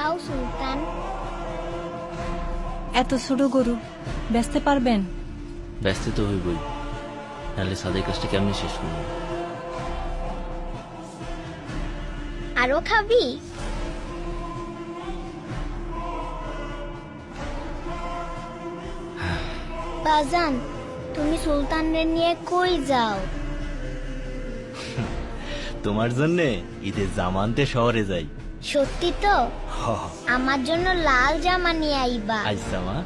খাও সুলতান। এত ছোট গরু বেচতে পারবেন? ব্যস্ত তো হইবই, তাহলে সাদের কাজটা কেমনি শেষ করবো? আরো খাবি? বাজান, তুমি সুলতানরে নিয়ে কই যাও? তোমার জন্যে ঈদের জামা আনতে শহরে যাই। সত্যি তো? আমার জন্য লাল জামা নিয়ে আইবা। আজ জামা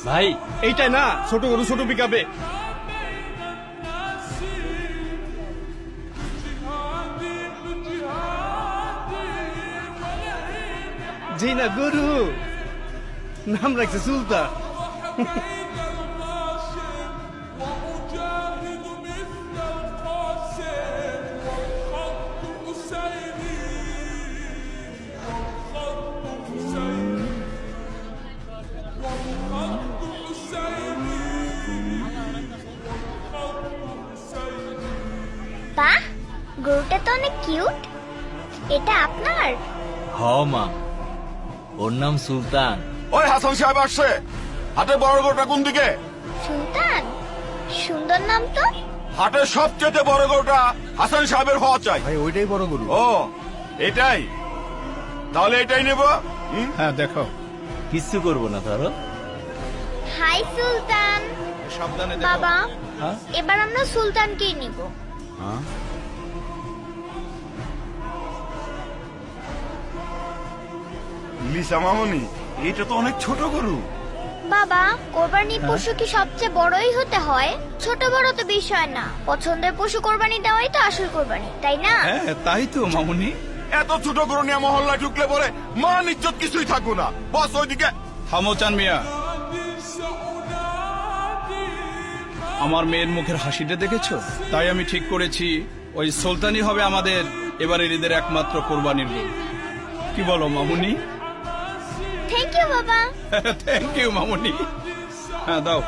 ভাই এইটাই না ছোট গরু ছোট পিকাবে। জি না গরু নাম রাখছে সুলতান। বাহ, গরুটা তো অনেক কিউট। এটা আপনার? হ মা, ওর নাম সুলতান। ওই হাসান সাহেব আসছে। হাটের বড় গরুটা কোন দিকে? সুলতান, সুন্দর নাম তো। হাটের সবচেয়ে বড় গরুটা হাসান সাহেবের হওয়া চাই। ভাই ওইটাই বড় গরু। ও এটাই, তাহলে এটাই নেব। হ্যাঁ দেখো। কিচ্ছু করবো না ধরো। হাই সুলতান। সাবধানে বাবা, হ্যাঁ? এবার আমরা সুলতানকেই নিব। লিসা মামনি, এটা তো অনেক ছোট গরু। বাবা, কোরবানির পশু কি সবচেয়ে বড়ই হতে হয়? ছোট বড় তো বিষয় না, পছন্দের পশু কোরবানি দেওয়াই তো আসল কোরবানি, তাই না? হ্যাঁ তাই তো মামুনি। এত ছোট গরু নিয়ে মহল্লায় ঢুকলে পরে মান ইজ্জত কিছুই থাকবো না। বস ওইদিকে। থামো চান মিয়া। আমার মেয়ের মুখের হাসিটা দেখেছো? তাই আমি ঠিক করেছি ওই সুলতানই হবে আমাদের এবারের ঈদের একমাত্র কোরবানির গরু। কি বলো মামুনি? থ্যাংক ইউ বাবা। থ্যাংক ইউ মামুনি। হ্যাঁ দাও।